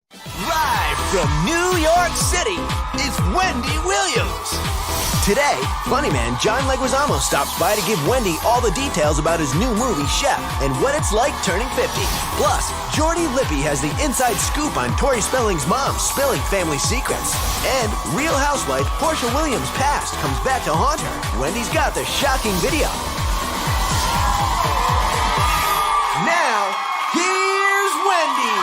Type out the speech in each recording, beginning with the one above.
Live from New York City, it's Wendy Williams. Today, funny man John Leguizamo stops by to give Wendy all the details about his new movie, Chef, and what it's like turning 50. Plus, Jordy Lippy has the inside scoop on Tori Spelling's mom spilling family secrets. And Real Housewife Portia Williams' past comes back to haunt her. Wendy's got the shocking video. Now, here's Wendy.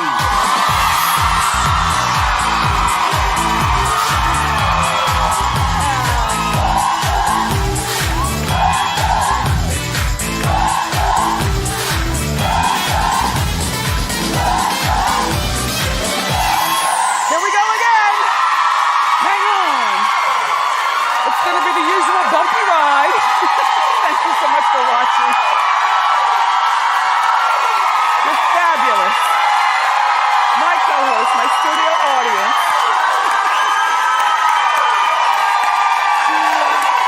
For watching. You're fabulous. My co-host, my studio audience.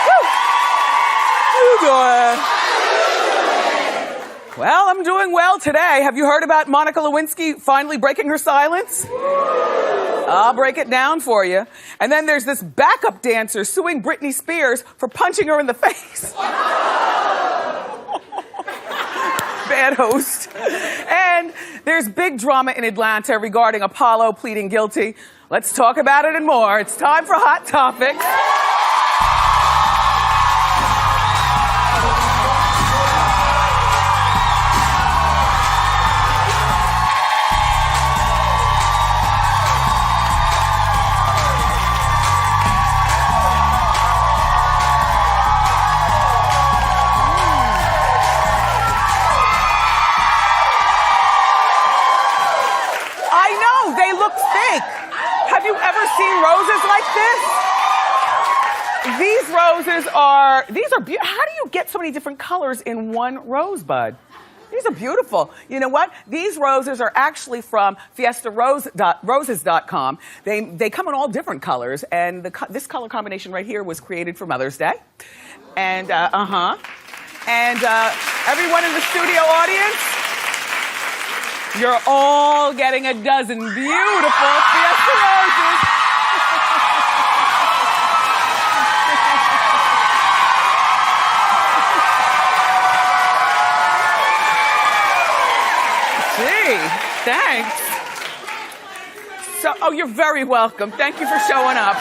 Woo! Well, I'm doing well today. Have you heard about Monica Lewinsky finally breaking her silence? I'll break it down for you. And then there's this backup dancer suing Britney Spears for punching her in the face. Bad host. And there's big drama in Atlanta regarding Apollo pleading guilty. Let's talk about it and more. It's time for Hot Topics. Have you ever seen roses like this? These roses are beautiful. How do you get so many different colors in one rosebud? These are beautiful. You know what? These roses are actually from fiestaroses.com. They come in all different colors, and this color combination right here was created for Mother's Day. And, everyone in the studio audience, you're all getting a dozen beautiful Fiesta roses. Gee, thanks. Oh, you're very welcome. Thank you for showing up.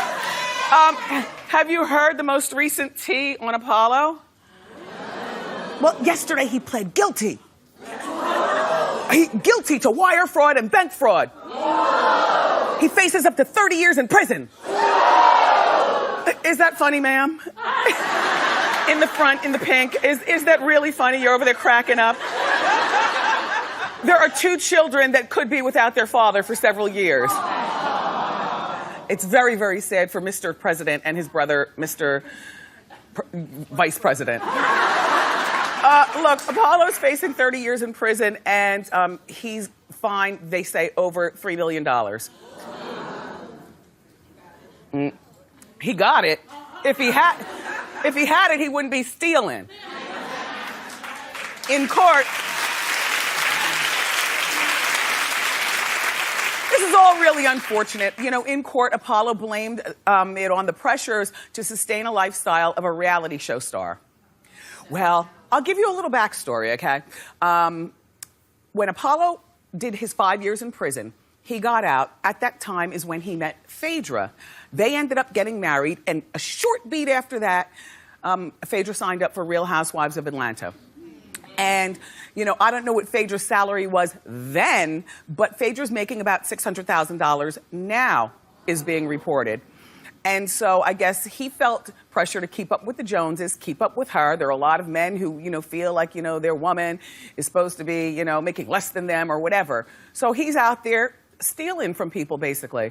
Have you heard the most recent tea on Apollo? Well, yesterday he pled guilty. Guilty to wire fraud and bank fraud. Whoa. He faces up to 30 years in prison. Whoa. Is that funny, ma'am? In the front, in the pink. Is that really funny? You're over there cracking up. There are 2 children that could be without their father for several years. It's very, very sad for Mr. President and his brother, Mr. Vice President. Look, Apollo's facing 30 years in prison, and he's fined, they say, over $3 million. He got it. If he had it, he wouldn't be stealing. In court, this is all really unfortunate. You know, in court, Apollo blamed it on the pressures to sustain a lifestyle of a reality show star. Well, I'll give you a little backstory, okay? When Apollo did his 5 years in prison, he got out. At that time is when he met Phaedra. They ended up getting married, and a short beat after that, Phaedra signed up for Real Housewives of Atlanta. And, you know, I don't know what Phaedra's salary was then, but Phaedra's making about $600,000 now, is being reported. And so I guess he felt pressure to keep up with the Joneses, keep up with her. There are a lot of men who, you know, feel like, you know, their woman is supposed to be, you know, making less than them or whatever. So he's out there stealing from people, basically.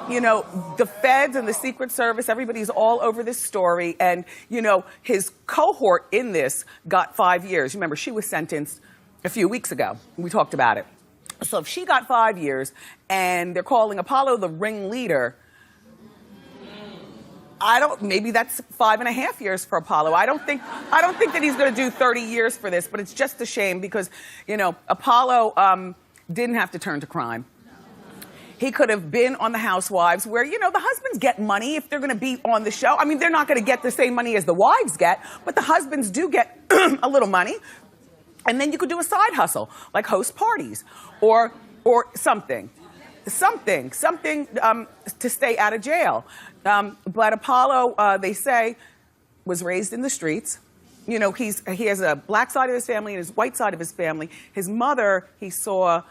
You know, the feds and the Secret Service, everybody's all over this story. And, you know, his cohort in this got 5 years. Remember, she was sentenced a few weeks ago. We talked about it. So if she got 5 years and they're calling Apollo the ringleader, maybe that's 5.5 years for Apollo. I don't think that he's going to do 30 years for this, but it's just a shame because, you know, Apollo didn't have to turn to crime. He could have been on the Housewives where, you know, the husbands get money if they're going to be on the show. I mean, they're not going to get the same money as the wives get, but the husbands do get a little money. And then you could do a side hustle, like host parties or something to stay out of jail. But Apollo, they say, was raised in the streets. You know, he has a black side of his family and his white side of his family. His mother, he saw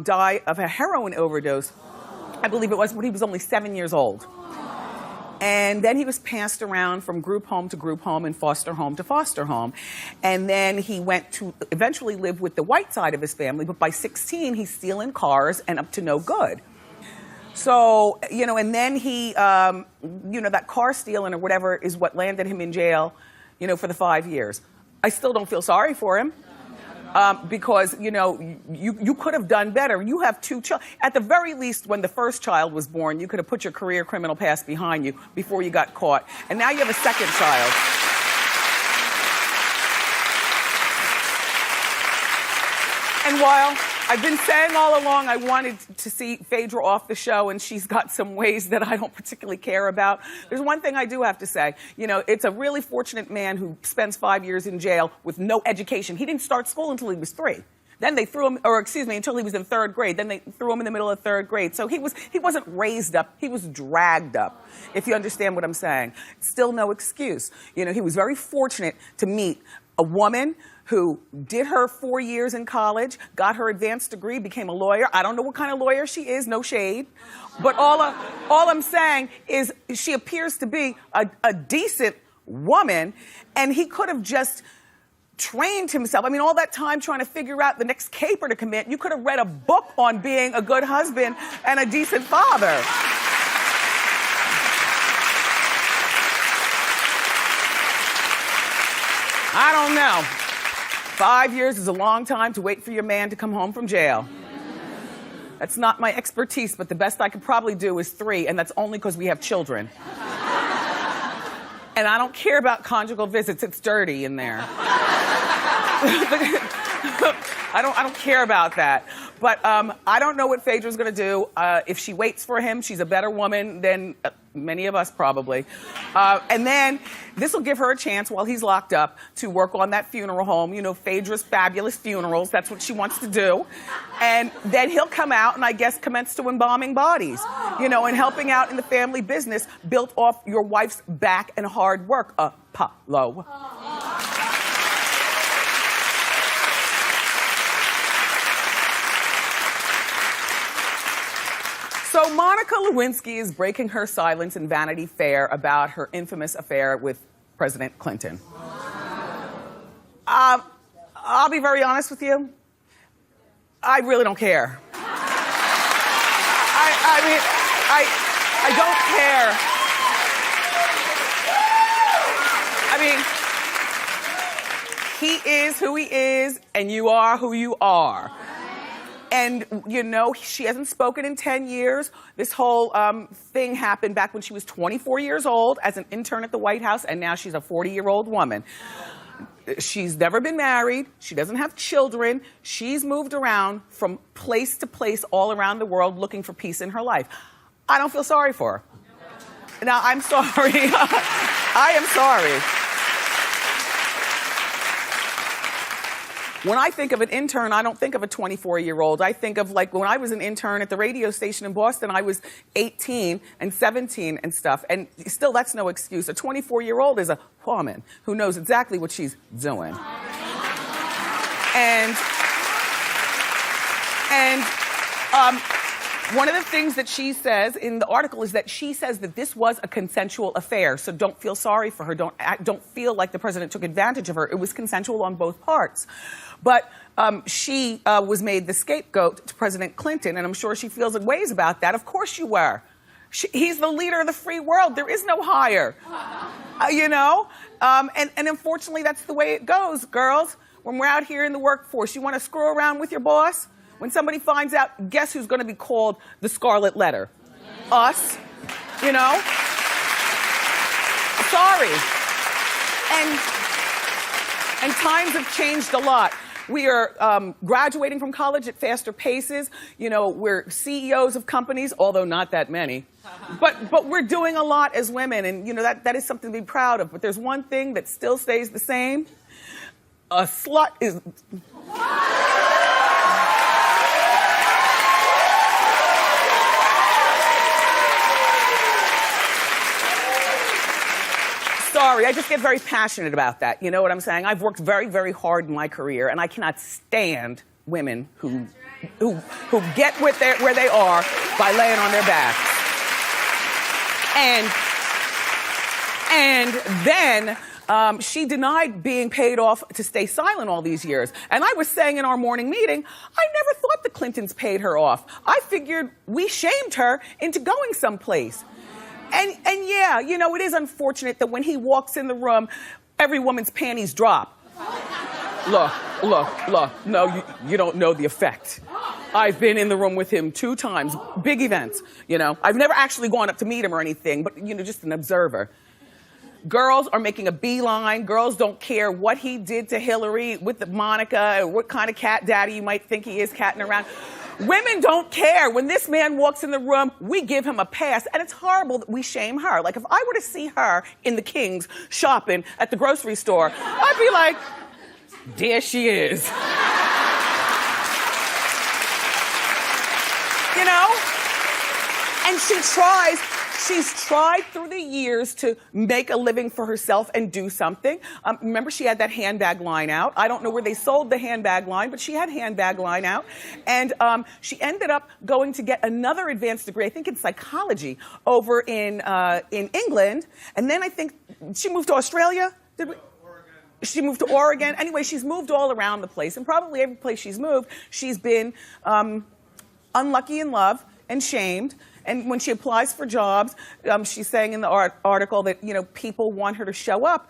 die of a heroin overdose, I believe it was, when he was only 7 years old. And then he was passed around from group home to group home and foster home to foster home. And then he went to eventually live with the white side of his family, but by 16, he's stealing cars and up to no good. So, you know, and then he, you know, that car stealing or whatever is what landed him in jail, you know, for the 5 years. I still don't feel sorry for him. Because, you know, you could have done better. You have 2 children. At the very least, when the first child was born, you could have put your career criminal past behind you before you got caught. And now you have a second child. And while I've been saying all along I wanted to see Phaedra off the show, and she's got some ways that I don't particularly care about, there's one thing I do have to say. You know, it's a really fortunate man who spends 5 years in jail with no education. He didn't start school until he was 3. Then they threw him, or excuse me, until he was in 3rd grade. Then they threw him in the middle of 3rd grade. So he wasn't raised up, he was dragged up, if you understand what I'm saying. Still no excuse. You know, he was very fortunate to meet a woman who did her 4 years in college, got her advanced degree, became a lawyer. I don't know what kind of lawyer she is, no shade. But all I'm saying is she appears to be a decent woman, and he could have just trained himself. I mean, all that time trying to figure out the next caper to commit, you could have read a book on being a good husband and a decent father. I don't know. 5 years is a long time to wait for your man to come home from jail. That's not my expertise, but the best I could probably do is 3, and that's only because we have children. And I don't care about conjugal visits. It's dirty in there. I don't care about that. But I don't know what Phaedra's gonna do. If she waits for him, she's a better woman than many of us probably. And then this will give her a chance while he's locked up to work on that funeral home. You know, Phaedra's Fabulous Funerals. That's what she wants to do. And then he'll come out and I guess commence to embalming bodies. You know, and helping out in the family business built off your wife's back and hard work, Apollo. So Monica Lewinsky is breaking her silence in Vanity Fair about her infamous affair with President Clinton. I'll be very honest with you. I really don't care. I mean, I don't care. I mean, he is who he is, and you are who you are. And, you know, she hasn't spoken in 10 years. This whole thing happened back when she was 24 years old as an intern at the White House, and now she's a 40-year-old woman. She's never been married. She doesn't have children. She's moved around from place to place all around the world looking for peace in her life. I don't feel sorry for her. Now, I'm sorry. I am sorry. When I think of an intern, I don't think of a 24-year-old. I think of, like, when I was an intern at the radio station in Boston, I was 18 and 17 and stuff. And still, that's no excuse. A 24-year-old is a woman who knows exactly what she's doing. And one of the things that she says in the article is that she says that this was a consensual affair. So don't feel sorry for her. Don't feel like the president took advantage of her. It was consensual on both parts. But she was made the scapegoat to President Clinton, and I'm sure she feels in ways about that. Of course you were. He's the leader of the free world. There is no higher. You know? And unfortunately, that's the way it goes, girls. When we're out here in the workforce, you want to screw around with your boss? When somebody finds out, guess who's going to be called the Scarlet Letter? Us. You know? Sorry. And times have changed a lot. We are graduating from college at faster paces. You know, we're CEOs of companies, although not that many. But we're doing a lot as women, and you know, that is something to be proud of. But there's one thing that still stays the same. A slut is... Sorry, I just get very passionate about that. You know what I'm saying? I've worked very, very hard in my career, and I cannot stand women who get where they are by laying on their backs. And then she denied being paid off to stay silent all these years. And I was saying in our morning meeting, I never thought the Clintons paid her off. I figured we shamed her into going someplace. And yeah, you know, it is unfortunate that when he walks in the room, every woman's panties drop. Look, no, you don't know the effect. I've been in the room with him 2 times, big events, you know. I've never actually gone up to meet him or anything, but, you know, just an observer. Girls are making a beeline. Girls don't care what he did to Hillary with Monica, or what kind of cat daddy you might think he is catting around. Women don't care. When this man walks in the room, we give him a pass. And it's horrible that we shame her. Like, if I were to see her in the Kings shopping at the grocery store, I'd be like, there she is. You know? And she's tried through the years to make a living for herself and do something. Remember, she had that handbag line out. I don't know where they sold the handbag line, but she had handbag line out. And she ended up going to get another advanced degree, I think in psychology, over in England. And then I think she moved to Australia. Did we? She moved to Oregon. Anyway, she's moved all around the place. And probably every place she's moved, she's been unlucky in love and shamed. And when she applies for jobs, she's saying in the article that, you know, people want her to show up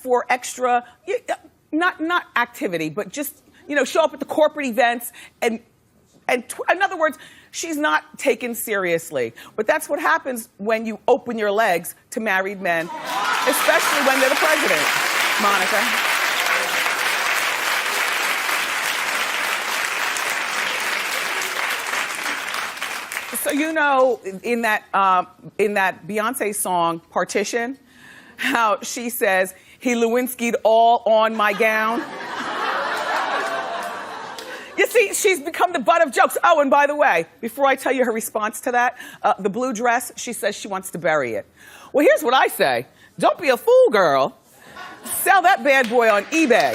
for extra, not activity, but just, you know, show up at the corporate events. And in other words, she's not taken seriously. But that's what happens when you open your legs to married men, especially when they're the president, Monica. So you know, in that Beyonce song, Partition, how she says, he Lewinsky'd all on my gown. You see, she's become the butt of jokes. Oh, and by the way, before I tell you her response to that, the blue dress, she says she wants to bury it. Well, here's what I say. Don't be a fool, girl. Sell that bad boy on eBay.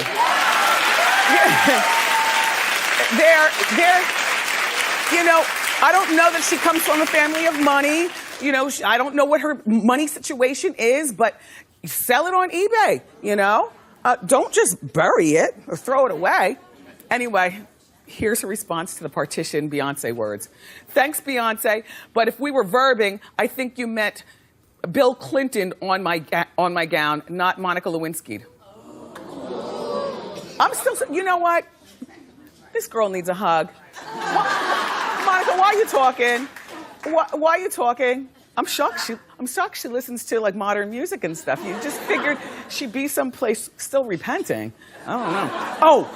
You know, I don't know that she comes from a family of money. You know, I don't know what her money situation is, but sell it on eBay, you know? Don't just bury it or throw it away. Anyway, here's her response to the Partition Beyonce words. Thanks, Beyonce, but if we were verbing, I think you meant Bill Clinton on my gown, not Monica Lewinsky. I'm still, you know what? This girl needs a hug. Monica, why are you talking? Why are you talking? I'm shocked she listens to like modern music and stuff. You just figured she'd be someplace still repenting. I don't know. Oh,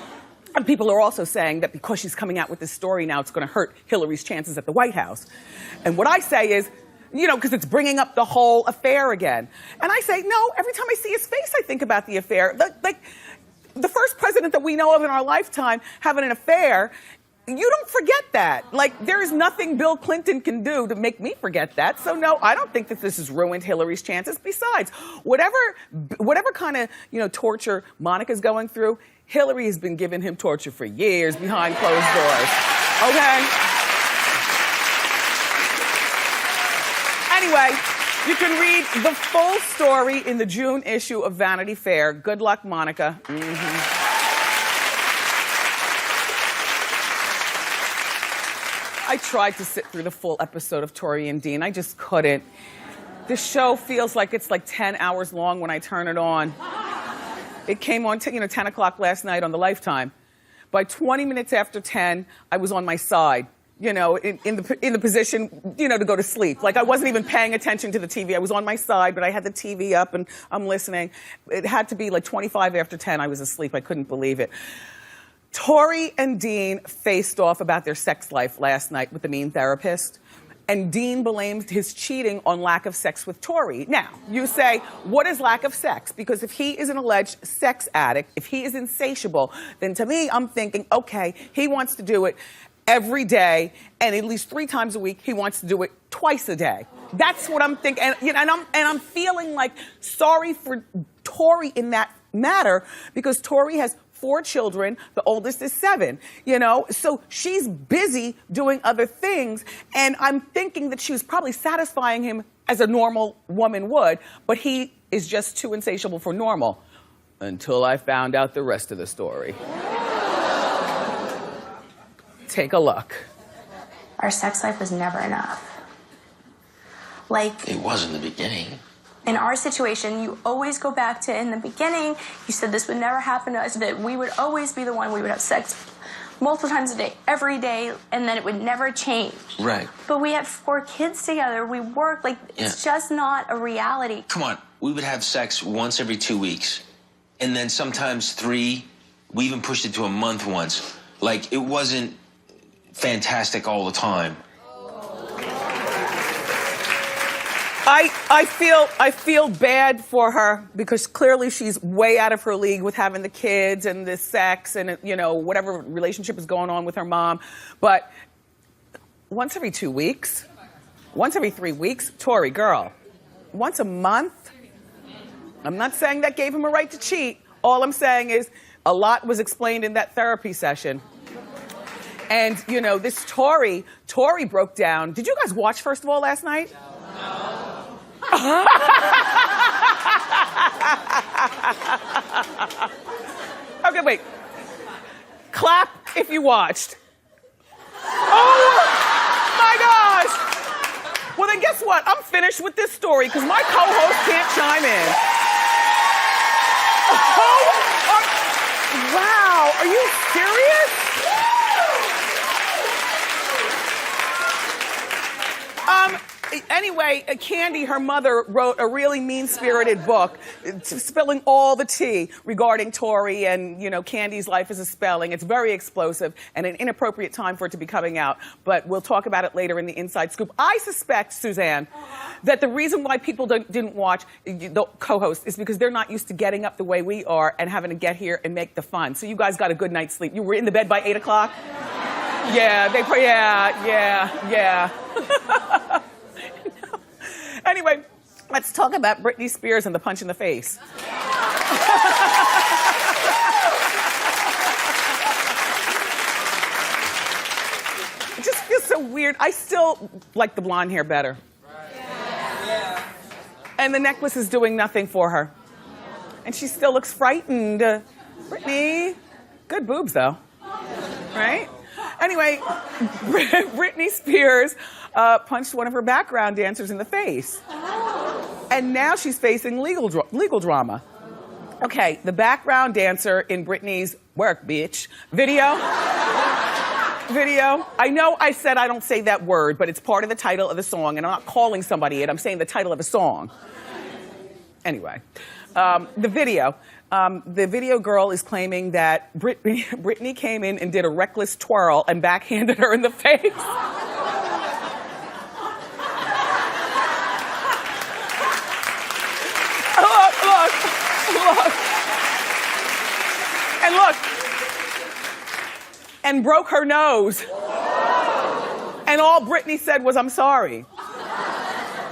and people are also saying that because she's coming out with this story now, it's going to hurt Hillary's chances at the White House. And what I say is, you know, because it's bringing up the whole affair again. And I say, no, every time I see his face, I think about the affair. Like the first president that we know of in our lifetime having an affair, you don't forget that. Like, there is nothing Bill Clinton can do to make me forget that. So no, I don't think that this has ruined Hillary's chances. Besides, whatever kind of, you know, torture Monica's going through, Hillary has been giving him torture for years behind closed doors. Okay? Anyway, you can read the full story in the June issue of Vanity Fair. Good luck, Monica. I tried to sit through the full episode of Tori and Dean. I just couldn't. This show feels like it's like 10 hours long when I turn it on. It came on 10 o'clock last night on the Lifetime. By 20 minutes after 10, I was on my side, you know, in the position, you know, to go to sleep. Like, I wasn't even paying attention to the TV. I was on my side, but I had the TV up and I'm listening. It had to be like 25 after 10, I was asleep. I couldn't believe it. Tori and Dean faced off about their sex life last night with the mean therapist. And Dean blamed his cheating on lack of sex with Tori. Now, you say, what is lack of sex? Because if he is an alleged sex addict, if he is insatiable, then to me, I'm thinking, okay, he wants to do it every day, and at least 3 times a week, he wants to do it twice a day. That's what I'm thinking. And, you know, I'm feeling like sorry for Tori in that matter, because Tori has 4 children, the oldest is 7, you know? So she's busy doing other things, and I'm thinking that she was probably satisfying him as a normal woman would, but he is just too insatiable for normal. Until I found out the rest of the story. Take a look. Our sex life was never enough. Like, it was in the beginning. in our situation, you always go back to, in the beginning, you said this would never happen to us, that we would always be the one, we would have sex multiple times a day, every day, and then it would never change. Right. But we have 4 kids together, we work, like, it's just not a reality. Come on, we would have sex once every 2 weeks, and then sometimes 3, we even pushed it to a month once. Like, it wasn't fantastic all the time. I feel bad for her because clearly she's way out of her league with having the kids and the sex and, you know, whatever relationship is going on with her mom. But once every 2 weeks, once every 3 weeks, Tori, girl, once a month? I'm not saying that gave him a right to cheat. All I'm saying is a lot was explained in that therapy session. And, you know, this Tori broke down. Did you guys watch, first of all, last night? No. Okay, wait. Clap if you watched. Oh, my gosh. Well, then guess what? I'm finished with this story because my co-host can't chime in. Oh, wow. Are you serious? Anyway, Candy, her mother, wrote a really mean-spirited book spilling all the tea regarding Tori and, you know, Candy's life as a spelling. It's very explosive and an inappropriate time for it to be coming out. But we'll talk about it later in the Inside Scoop. I suspect, Suzanne, that the reason why people didn't watch the co-host is because they're not used to getting up the way we are and having to get here and make the fun. So you guys got a good night's sleep. You were in the bed by 8 o'clock? Yeah, yeah. Anyway, let's talk about Britney Spears and the punch in the face. It just feels so weird. I still like the blonde hair better. Yeah. And the necklace is doing nothing for her. And she still looks frightened. Britney, good boobs though, right? Anyway, Britney Spears punched one of her background dancers in the face. And now she's facing legal drama. Okay, the background dancer in Britney's Work Bitch video. I know I said I don't say that word, but it's part of the title of the song, and I'm not calling somebody it, I'm saying the title of a song. Anyway, the video girl is claiming that Britney came in and did a reckless twirl and backhanded her in the face. Look. And look. And broke her nose. And all Britney said was, "I'm sorry."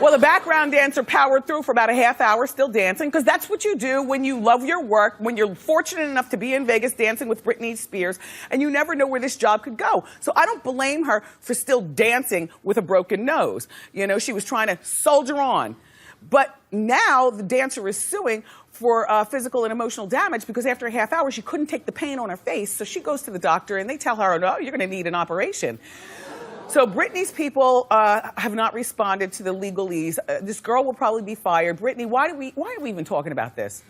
Well, the background dancer powered through for about a half hour, still dancing, because that's what you do when you love your work, when you're fortunate enough to be in Vegas dancing with Britney Spears, and you never know where this job could go. So I don't blame her for still dancing with a broken nose. You know, she was trying to soldier on. But now the dancer is suing for physical and emotional damage because after a half hour, she couldn't take the pain on her face. So she goes to the doctor and they tell her, "No, you're going to need an operation." So Britney's people have not responded to the legalese. This girl will probably be fired. Britney, why are we even talking about this?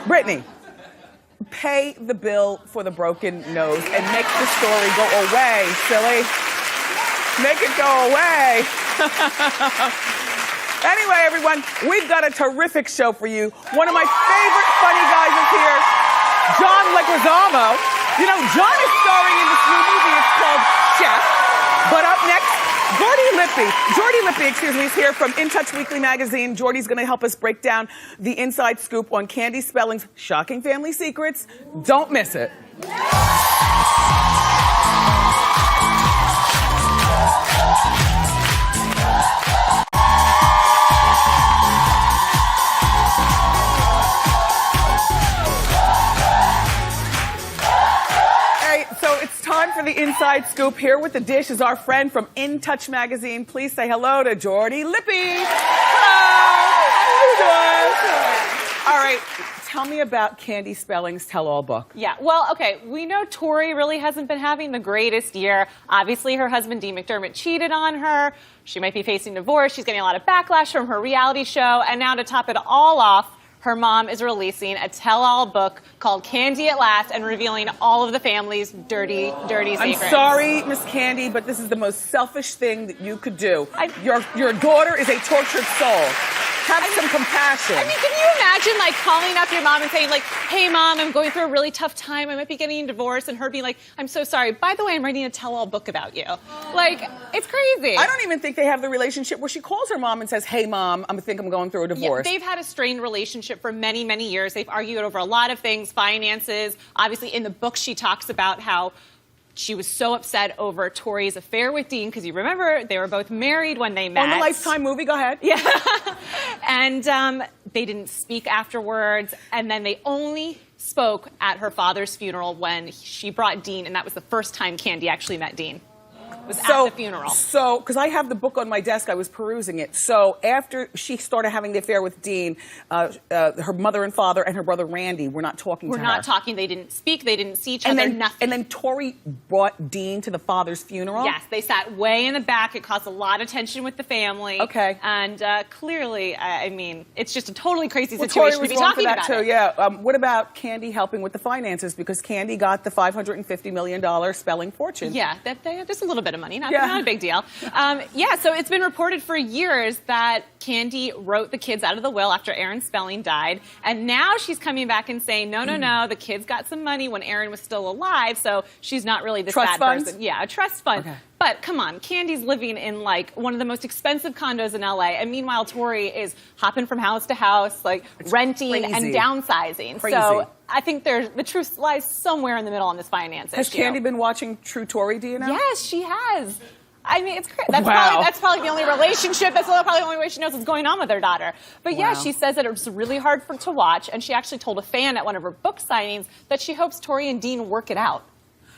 Britney, pay the bill for the broken nose and make the story go away, silly. Make it go away. Anyway, everyone, we've got a terrific show for you. One of my favorite funny guys is here, Leguizamo. You know, John is starring in this new movie. It's called Chef. But up next, Jordy Lippy, is here from In Touch Weekly magazine. Jordy's going to help us break down the inside scoop on Candy Spelling's shocking family secrets. Don't miss it. Time for the inside scoop. Here with the dish is our friend from In Touch magazine. Please say hello to Jordy Lippy. Hello. All right, tell me about Candy Spelling's tell-all book. Yeah, well, okay, we know Tori really hasn't been having the greatest year. Obviously, her husband, Dean McDermott, cheated on her. She might be facing divorce. She's getting a lot of backlash from her reality show. And now to top it all off, her mom is releasing a tell-all book called Candy at Last and revealing all of the family's dirty secrets. I'm sorry, Miss Candy, but this is the most selfish thing that you could do. Your daughter is a tortured soul. Have some compassion. I mean, can you imagine, like, calling up your mom and saying, like, hey, Mom, I'm going through a really tough time. I might be getting a divorce. And her being like, I'm so sorry. By the way, I'm writing a tell-all book about you. Like, it's crazy. I don't even think they have the relationship where she calls her mom and says, hey, Mom, I think I'm going through a divorce. Yeah, they've had a strained relationship for many, many years. They've argued over a lot of things, finances. Obviously, in the book, she talks about how she was so upset over Tori's affair with Dean, because you remember they were both married when they met. On the Lifetime movie, go ahead. Yeah. And they didn't speak afterwards, and then they only spoke at her father's funeral when she brought Dean, and that was the first time Candy actually met Dean. Was at the funeral. So, because I have the book on my desk, I was perusing it. So after she started having the affair with Dean, her mother and father and her brother Randy were not talking to her. We're not talking. They didn't speak. They didn't see each other. Nothing. And then Tori brought Dean to the father's funeral? Yes, they sat way in the back. It caused a lot of tension with the family. Okay. And clearly, I mean, it's just a totally crazy situation Tori to was be wrong talking for that about too, it. yeah. What about Candy helping with the finances? Because Candy got the $550 million spelling fortune. Yeah, just a little bit of money, not a big deal. So it's been reported for years that Candy wrote the kids out of the will after Aaron Spelling died, and now she's coming back and saying, no, the kids got some money when Aaron was still alive, so she's not really this bad person. Yeah, a trust fund. Okay. But come on, Candy's living in like one of the most expensive condos in LA, and meanwhile Tori is hopping from house to house, like renting and downsizing. Crazy. So I think the truth lies somewhere in the middle on this finance issue. Has Candy been watching True Tori, do you know? Yes, she has. I mean, it's crazy. That's probably the only relationship. That's probably the only way she knows what's going on with her daughter. But yeah, she says that it was really hard to watch, and she actually told a fan at one of her book signings that she hopes Tori and Dean work it out.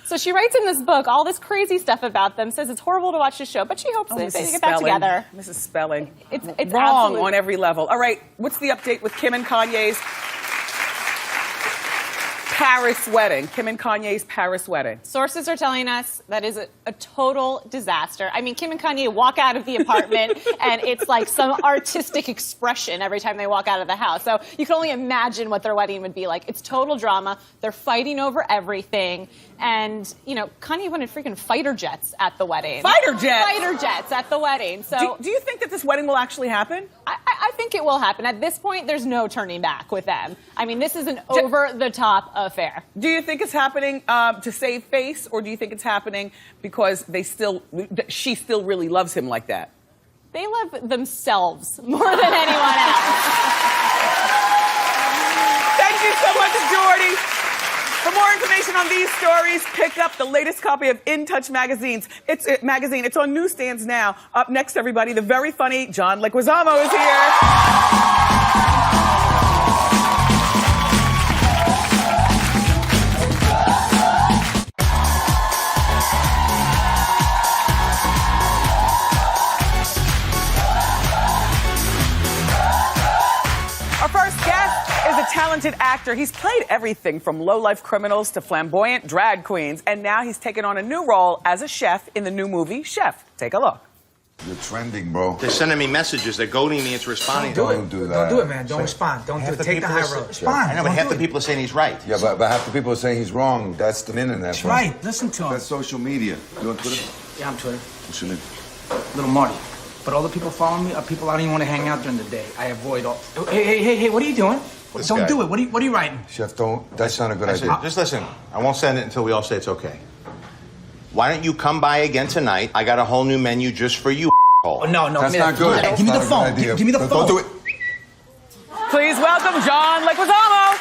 So she writes in this book all this crazy stuff about them, says it's horrible to watch the show, but she hopes they get back together. Mrs. Spelling. It's wrong on every level. All right, what's the update with Kim and Kanye's Paris wedding? Kim and Kanye's Paris wedding. Sources are telling us that is a total disaster. I mean, Kim and Kanye walk out of the apartment and it's like some artistic expression every time they walk out of the house. So you can only imagine what their wedding would be like. It's total drama. They're fighting over everything. And, you know, Kanye wanted freaking fighter jets at the wedding. Fighter jets? Fighter jets at the wedding. So do you think that this wedding will actually happen? I think it will happen. At this point, there's no turning back with them. I mean, this is an over-the-top affair. Do you think it's happening to save face, or do you think it's happening because she still really loves him like that? They love themselves more than anyone else. Thank you so much, Jordy. For more information on these stories, pick up the latest copy of In Touch magazine. It's on newsstands now. Up next, everybody, the very funny John Leguizamo is here. Our first guest is a talented actor. He's played everything from low-life criminals to flamboyant drag queens, and now he's taken on a new role as a chef in the new movie, Chef. Take a look. You're trending, bro. They're sending me messages. They're goading me into responding. Don't do that. Don't do it, man. Don't respond. Don't do it. Take the high road. Respond. I know, but half the people are saying he's right. Yeah, but half the people are saying he's wrong. That's the internet. That's right. Listen to him. That's social media. You on Twitter? Yeah, I'm Twitter. What's your name? Little Marty. But all the people following me are people I don't even want to hang out during the day. I avoid all... Hey, what are you doing? This Don't guy. do it. What are you writing? Chef, don't. That's not a good idea. Just listen. I won't send it until we all say it's okay. Why don't you come by again tonight? I got a whole new menu just for you. Oh, no. That's not good. Hey, give me the That's not a phone. good idea. Give me the phone. Don't do it. Please welcome John Leguizamo.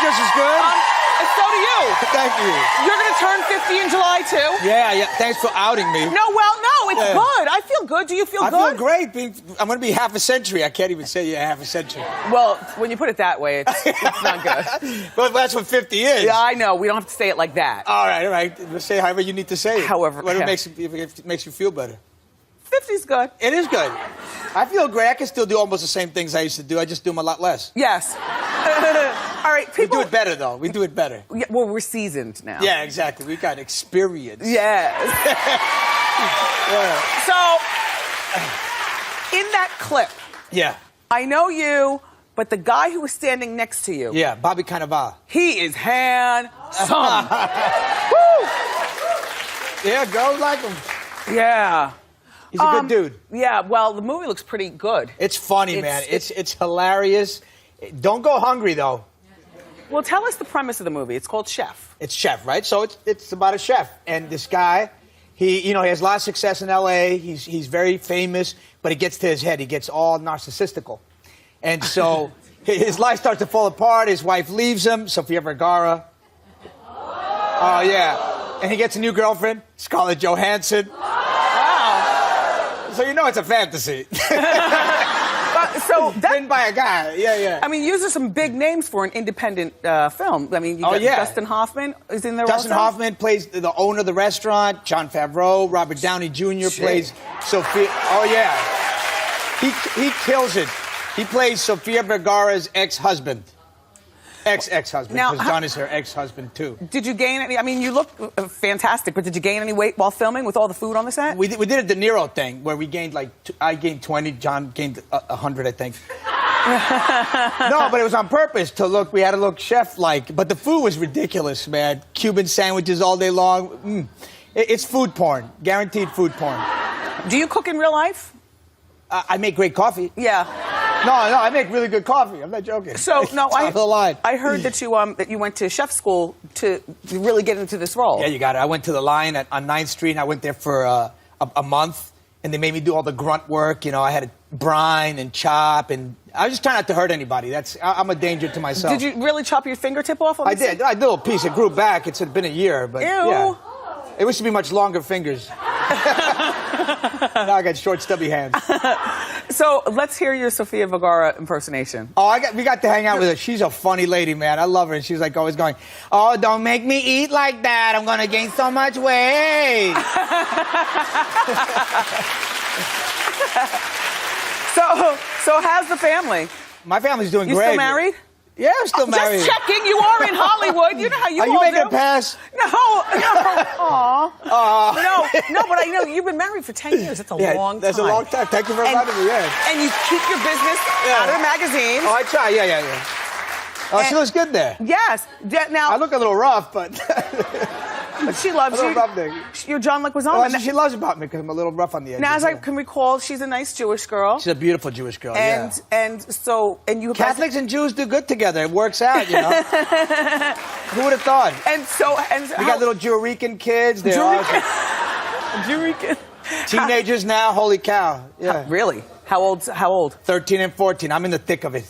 Just as good. So do you. Thank you. You're going to turn 50 in July, too? Yeah. Thanks for outing me. No, it's good. I feel good. Do you feel good? I feel great. I'm going to be half a century. I can't even say half a century. Well, when you put it that way, it's not good. Well, that's what 50 is. Yeah, I know. We don't have to say it like that. All right. Let's say however you need to say it. However. Whatever makes you feel better. 50's good. It is good. I feel great. I can still do almost the same things I used to do. I just do them a lot less. Yes. All right, people. We do it better, though. We do it better. Yeah, well, we're seasoned now. Yeah, exactly. We got experience. Yes. Yeah. So, in that clip, Yeah. I know you, but the guy who was standing next to you, Yeah, Bobby Cannavale. he is handsome. Yeah, girls like him. Yeah. He's a good dude. Yeah, well, the movie looks pretty good. It's funny, man. It's hilarious. Don't go hungry, though. Well, tell us the premise of the movie. It's called Chef. It's Chef, right? So it's about a chef. And this guy, he has a lot of success in L.A. He's very famous, but it gets to his head. He gets all narcissistical. And so his life starts to fall apart. His wife leaves him, Sofia Vergara. Oh, yeah. And he gets a new girlfriend, Scarlett Johansson. So you know it's a fantasy. Written by a guy. Yeah. I mean, these are some big names for an independent film. I mean, you got Dustin Hoffman is in there Dustin also? Hoffman plays the owner of the restaurant. Jon Favreau, Robert Downey Jr. plays Sophia. Oh, yeah. He kills it. He plays Sofia Vergara's ex-husband. Ex-husband, Now, because John is her ex-husband, too. Did you gain any? I mean, you look fantastic, but did you gain any weight while filming with all the food on the set? We did a De Niro thing where we gained I gained 20, John gained 100, I think. No, but it was on purpose we had to look chef-like. But the food was ridiculous, man. Cuban sandwiches all day long. It's food porn, guaranteed food porn. Do you cook in real life? I make great coffee. Yeah. No, I make really good coffee. I'm not joking. So no, Top of the line. I heard that you went to chef school to really get into this role. Yeah, you got it. I went to the line on 9th Street, and I went there for a month, and they made me do all the grunt work. You know, I had to brine and chop, and I was just trying not to hurt anybody. I'm a danger to myself. Did you really chop your fingertip off? I did. I did a little piece. It grew back. It's been a year, but Ew. yeah. It used to be much longer fingers. Now I got short, stubby hands. So let's hear your Sofia Vergara impersonation. Oh, we got to hang out with her. She's a funny lady, man. I love her. And she's like always going, "Oh, don't make me eat like that. I'm going to gain so much weight." So how's the family? My family's doing You great. still married? Yeah, I'm still married. Just checking. You are in Hollywood. You know how you Are you all making do. a pass? No. Aw. No, but I know you've been married for 10 years. That's a long time. That's a long time. Thank you for inviting me. Yeah. And you keep your business out of the magazines. Oh, I try. Yeah. Oh, she looks good there. Yes. Now I look a little rough, but she loves a little you. rough there. You're John Leguizamo. Oh, that's what she loves about me because I'm a little rough on the edges. Now, as I yeah. can recall, she's a nice Jewish girl. She's a beautiful Jewish girl. And you Catholics and Jews do good together. It works out, you know. Who would have thought? We got little Jurican kids. They're awesome. Jurican. Teenagers now. Holy cow! Yeah. Really? How old? 13 and 14. I'm in the thick of it.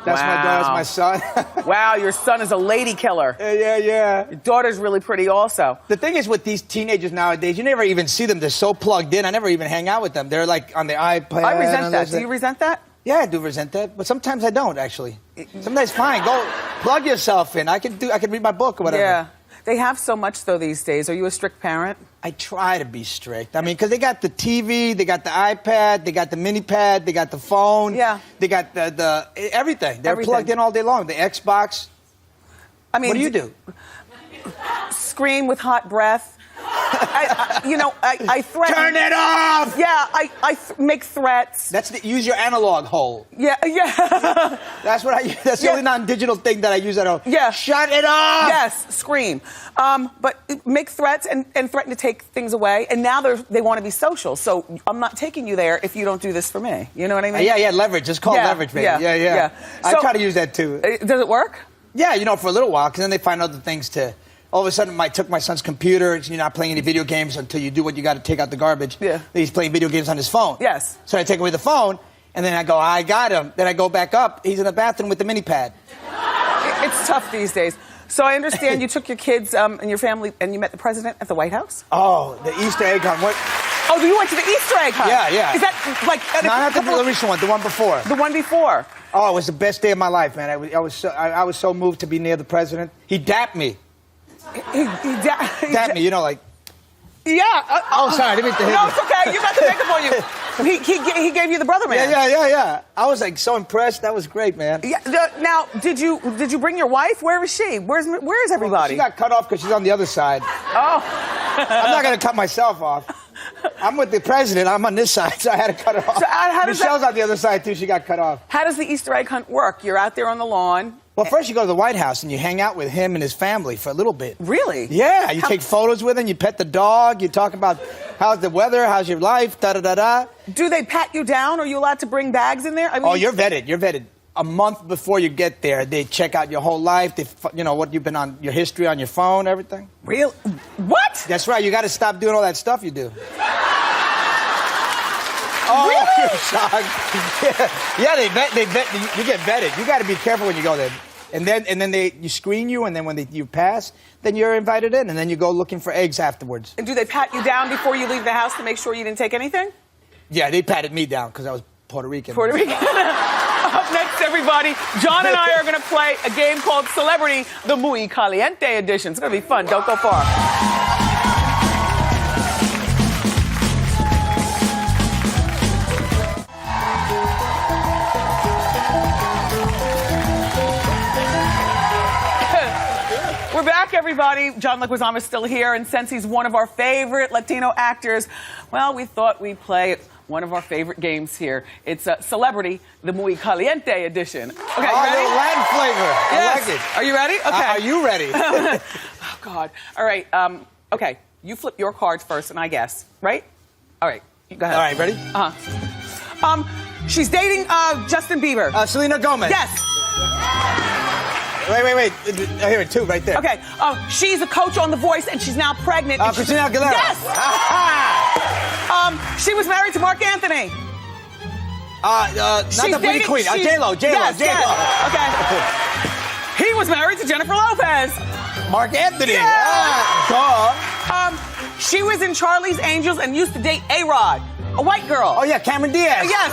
That's Wow. my daughter. That's my son. Wow, your son is a lady killer. Yeah. Your daughter's really pretty also. The thing is with these teenagers nowadays, you never even see them. They're so plugged in. I never even hang out with them. They're like on their iPad. I resent that. Do you resent that? Yeah, I do resent that, but sometimes I don't actually. Sometimes fine. Go plug yourself in. I can read my book or whatever. Yeah. They have so much though these days. Are you a strict parent? I try to be strict. I mean, because they got the TV, they got the iPad, they got the mini pad, they got the phone. Yeah. They got the everything. They're plugged in all day long. The Xbox. I mean, what do you do? Scream with hot breath. I threaten. Turn it off! Yeah, I make threats. Use your analog hole. Yeah. That's the only non-digital thing that I use at home. Yeah. Shut it off! Yes, scream. But make threats and threaten to take things away. And now they want to be social. So I'm not taking you there if you don't do this for me. You know what I mean? Yeah, leverage. It's called leverage, baby. Yeah. I try to use that too. Does it work? Yeah, for a little while, because then they find other things to. All of a sudden, I took my son's computer. You're not playing any video games until you do what you got to take out the garbage. Yeah. He's playing video games on his phone. Yes. So I take away the phone, and then I go, I got him. Then I go back up. He's in the bathroom with the mini pad. It's tough these days. So I understand you took your kids and your family, and you met the president at the White House? Oh, the Easter egg hunt. What? Oh, you went to the Easter egg hunt? Yeah. Is that like... Not the recent one, the one before. The one before. Oh, it was the best day of my life, man. I was so moved to be near the president. He dapped me. He dapped me, like... Yeah. Sorry, I didn't mean to hit No, you. it's okay. You got the makeup on you. He gave you the brother man. Yeah. I was so impressed. That was great, man. Yeah. Now, did you bring your wife? Where is she? Where is everybody? She got cut off because she's on the other side. Oh. I'm not going to cut myself off. I'm with the president. I'm on this side, so I had to cut her off. So how does Michelle's on the other side, too. She got cut off. How does the Easter egg hunt work? You're out there on the lawn. Well, first you go to the White House and you hang out with him and his family for a little bit. Really? Yeah. You take photos with him. You pet the dog. You talk about how's the weather, how's your life, da-da-da-da. Do they pat you down? Are you allowed to bring bags in there? I mean, you're vetted. You're vetted. A month before you get there, they check out your whole life. They, what you've been on, your history on your phone, everything. Real? What? That's right. You got to stop doing all that stuff you do. Really? You're shocked. Yeah, they vet. You get vetted. You got to be careful when you go there. And then you screen you, and then when you pass, then you're invited in, and then you go looking for eggs afterwards. And do they pat you down before you leave the house to make sure you didn't take anything? Yeah, they patted me down because I was Puerto Rican. Puerto Rican. Up next, everybody, John and I are going to play a game called Celebrity, the Muy Caliente edition. It's going to be fun. Don't go far. We're back, everybody. John Leguizamo is still here, and since he's one of our favorite Latino actors, well, we thought we'd play one of our favorite games here. It's Celebrity, the Muy Caliente edition. Okay, you ready? Latin flavor. Yes. I like it. Are you ready? Okay. Are you ready? Oh, God. All right. Okay. You flip your cards first, and I guess. Right? All right. Go ahead. All right, ready? She's dating Justin Bieber. Selena Gomez. Yes. Wait. I hear it too, right there. Okay. She's a coach on The Voice, and she's now pregnant. Christina Aguilera. Yes. She was married to Mark Anthony. Not the pretty queen. J-Lo. Yes. Okay. He was married to Jennifer Lopez. Mark Anthony. Yeah. Duh. She was in Charlie's Angels and used to date A-Rod, a white girl. Oh, yeah, Cameron Diaz. Yes.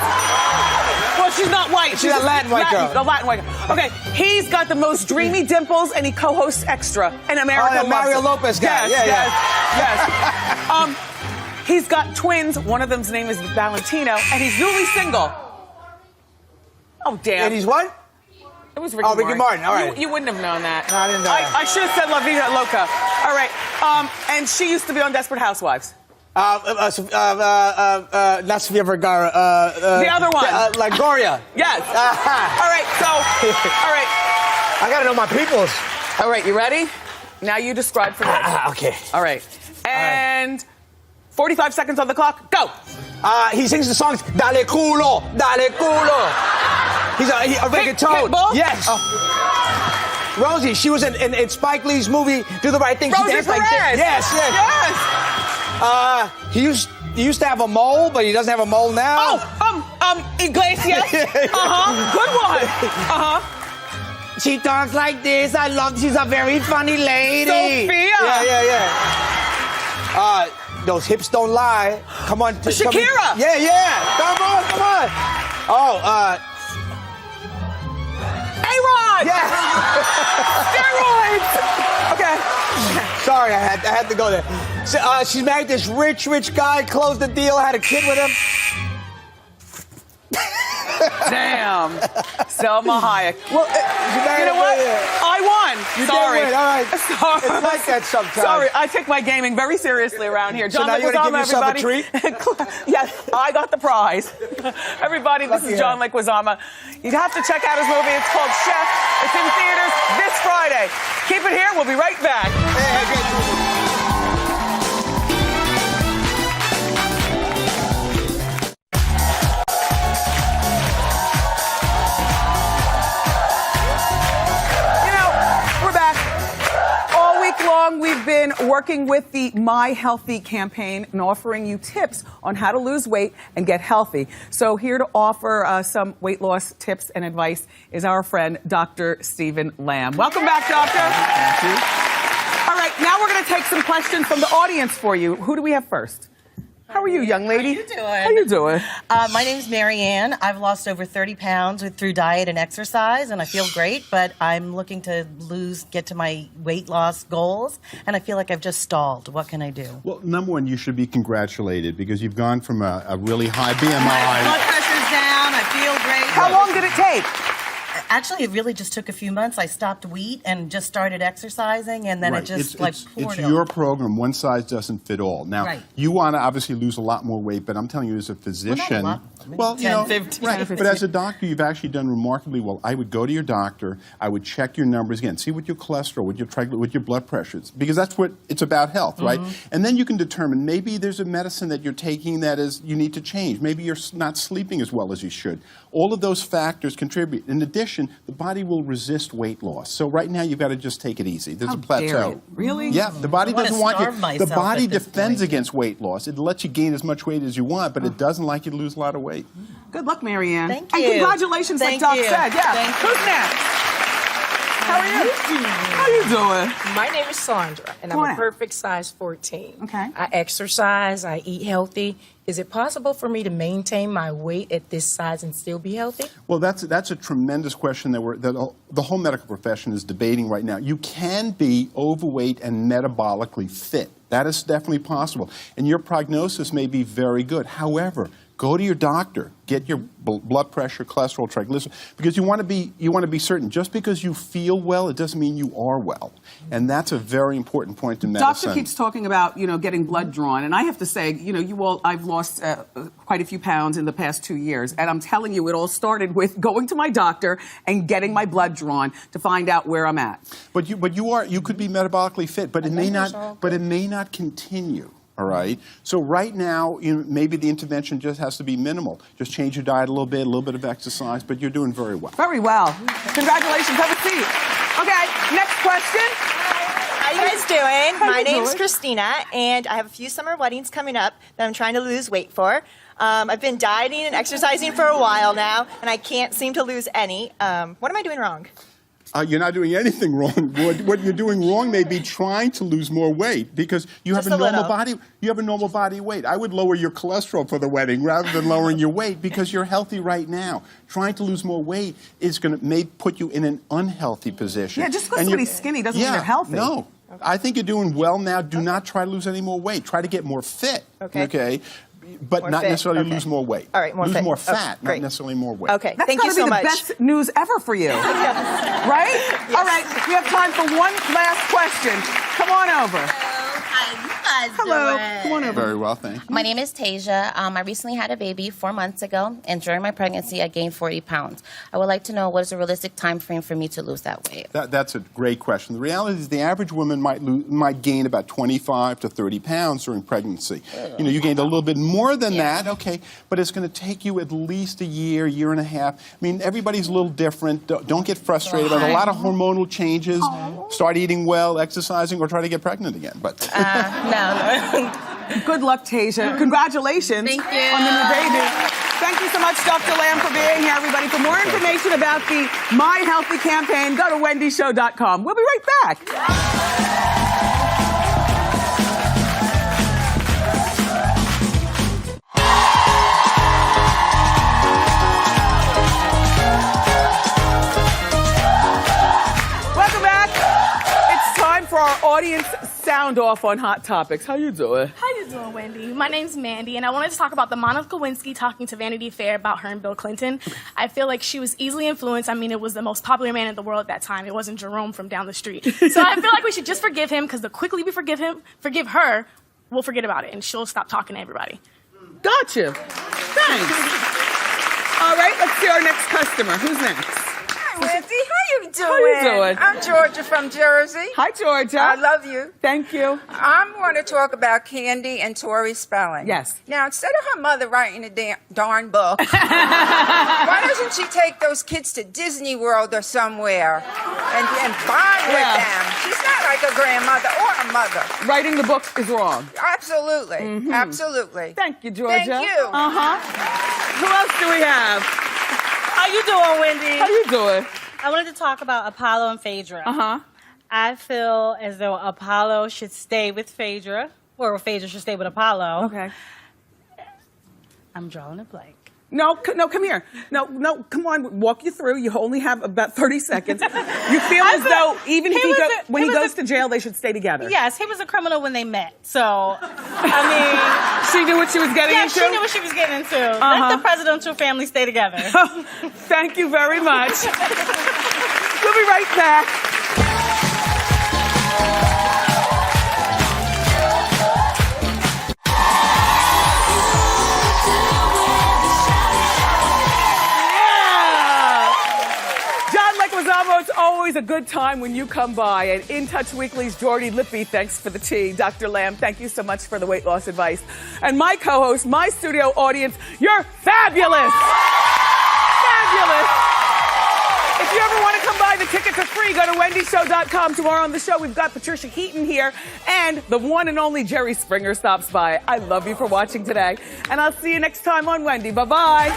Well, she's not white. She's a Latin white girl. A Latin white girl. Okay, he's got the most dreamy dimples, and he co-hosts Extra. And America loves Mario him. Lopez guy. Yes. He's got twins. One of them's name is Valentino, and he's newly single. Oh, damn. And he's what? It was Ricky Martin. Ricky Martin. All right. You wouldn't have known that. No, I didn't know that. I should have said La Vida Loca. All right. And she used to be on Desperate Housewives. Not Sofia Vergara. The other one. Longoria. Yes. All right, all right. I gotta know my peoples. All right, you ready? Now you describe for me. Okay. All right. And 45 seconds on the clock. Go. He sings the songs Dale Culo, Dale Culo. He's a reggaeton. Pitbull? Yes. Rosie, she was in Spike Lee's movie Do the Right Thing. Rosie She danced Perez. like that. Yes. He used to have a mole, but he doesn't have a mole now. Iglesias. Good one. She talks like this. She's a very funny lady. Sophia. Yeah. Those hips don't lie. Come on. Shakira. Yeah. Come on. A-Rod. Yeah. Steroids. Okay. Sorry, I had to go there. So, she's married to this rich guy, closed the deal, had a kid with him. Damn. Selma Hayek. Well, you know what? I won. You Sorry. did win. All right. Sorry. It's like that sometimes. Sorry, I take my gaming very seriously around here. So now you're going to give yourself a treat? Yes, I got the prize. Everybody, this is John Leguizamo. You have to check out his movie. It's called Chef. It's in theaters this Friday. Keep it here. We'll be right back. We've been working with the My Healthy campaign and offering you tips on how to lose weight and get healthy. So here to offer some weight loss tips and advice is our friend, Dr. Stephen Lamb. Welcome back, doctor. Thank you. All right, now we're going to take some questions from the audience for you. Who do we have first? How are you, young lady? How you doing? How you doing? My name's Marianne. I've lost over 30 pounds through diet and exercise, and I feel great, but I'm looking to get to my weight loss goals, and I feel like I've just stalled. What can I do? Well, number one, you should be congratulated because you've gone from a really high My BMI. blood pressure's down. I feel great. How long did it take? Actually, it really just took a few months. I stopped wheat and just started exercising, and then Right. it just it's poured your on. program. One size doesn't fit all. Now, Right. you want to obviously lose a lot more weight, but I'm telling you as a physician, lot. well, 10, 15. right. But as a doctor, you've actually done remarkably well. I would go to your doctor. I would check your numbers again, see what your cholesterol, what your blood pressures, because that's what it's about health, right? And then you can determine maybe there's a medicine that you're taking that is you need to change. Maybe you're not sleeping as well as you should. All of those factors contribute. In addition, the body will resist weight loss. So right now you've got to just take it easy. There's a plateau. Really? Yeah, the body I wanna doesn't want you. starve The myself body at this defends point. against weight loss. It lets you gain as much weight as you want, but it doesn't like you to lose a lot of weight. Good luck, Marianne. Thank And you. congratulations, Thank like Doc you. said. Yeah. Thank you. Who's next? How are you? How you doing? My name is Sandra, and Go I'm on. a perfect size 14. Okay. I exercise, I eat healthy. Is it possible for me to maintain my weight at this size and still be healthy? Well, that's a tremendous question that the whole medical profession is debating right now. You can be overweight and metabolically fit. That is definitely possible, and your prognosis may be very good. However, go to your doctor, get your blood pressure, cholesterol, triglycerides, because you want to be certain. Just because you feel well, it doesn't mean you are well, and that's a very important point in medicine. Doctor keeps talking about, getting blood drawn, and I have to say, I've lost quite a few pounds in the past 2 years, and I'm telling you, it all started with going to my doctor and getting my blood drawn to find out where I'm at. But you could be metabolically fit, but it may not continue. All right. So right now, maybe the intervention just has to be minimal. Just change your diet a little bit of exercise, but you're doing very well. Very well. Congratulations. Have a seat. Okay, next question. How you guys doing? My name's Christina, and I have a few summer weddings coming up that I'm trying to lose weight for. I've been dieting and exercising for a while now, and I can't seem to lose any. What am I doing wrong? You're not doing anything wrong. What you're doing wrong may be trying to lose more weight because you have a normal body. You have a normal body weight. I would lower your cholesterol for the wedding rather than lowering your weight because you're healthy right now. Trying to lose more weight may put you in an unhealthy position. Yeah, just because somebody's skinny doesn't mean they're healthy. No. Okay. I think you're doing well now. Do not try to lose any more weight. Try to get more fit. Okay? But more not fit. necessarily lose more weight. All right, more lose fit. more fat, not great. necessarily more weight. Okay, That's thank you so much. That's got to be the best news ever for you. Right? Yes. All right, we have time for one last question. Come on over. How you guys Hello. doing? Come on over. Very well, thank you. My name is Tasia. I recently had a baby 4 months ago, and during my pregnancy, I gained 40 pounds. I would like to know what is a realistic time frame for me to lose that weight. That's a great question. The reality is the average woman might gain about 25 to 30 pounds during pregnancy. You gained a little bit more than that, okay, but it's going to take you at least a year and a half. I mean, everybody's a little different. Don't get frustrated. There's a lot of hormonal changes. Start eating well, exercising, or try to get pregnant again. But No. Good luck, Tasia. Congratulations Thank you. on the new baby. Thank you so much, Dr. Lamb, for being here, everybody. For more information about the My Healthy campaign, go to wendyshow.com. We'll be right back. Welcome back. It's time for our audience sound off on Hot Topics. How you doing? How you doing, Wendy? My name's Mandy, and I wanted to talk about the Monica Lewinsky talking to Vanity Fair about her and Bill Clinton. I feel like she was easily influenced. I mean, it was the most popular man in the world at that time. It wasn't Jerome from down the street. So I feel like we should just forgive him, because the quickly we forgive her, we'll forget about it, and she'll stop talking to everybody. Gotcha. Thanks. All right, let's see our next customer. Who's next? Hi, Wendy. How you doing? How you doing? I'm Georgia from Jersey. Hi, Georgia. I love you. Thank you. I want to talk about Candy and Tori Spelling. Yes. Now, instead of her mother writing a darn book, why doesn't she take those kids to Disney World or somewhere and bond with them? She's not like a grandmother or a mother. Writing the book is wrong. Absolutely. Absolutely. Thank you, Georgia. Thank you. Who else do we have? How you doing, Wendy? How you doing? I wanted to talk about Apollo and Phaedra. I feel as though Apollo should stay with Phaedra, or Phaedra should stay with Apollo. Okay. I'm drawing a blank. No, come here. No, come on, walk you through. You only have about 30 seconds. You feel as though even if when he goes to jail, they should stay together. Yes, he was a criminal when they met. So, I mean... She knew what she was getting into? Yeah, she knew what she was getting into. Let the presidential family stay together. Thank you very much. We'll be right back. It's always a good time when you come by. And In Touch Weekly's Jordy Lippy, thanks for the tea. Dr. Lamb, thank you so much for the weight loss advice. And my co-host, my studio audience, you're fabulous! Fabulous! If you ever want to come by, the tickets are free. Go to wendyshow.com. Tomorrow on the show, we've got Patricia Heaton here, and the one and only Jerry Springer stops by. I love you for watching today. And I'll see you next time on Wendy. Bye-bye.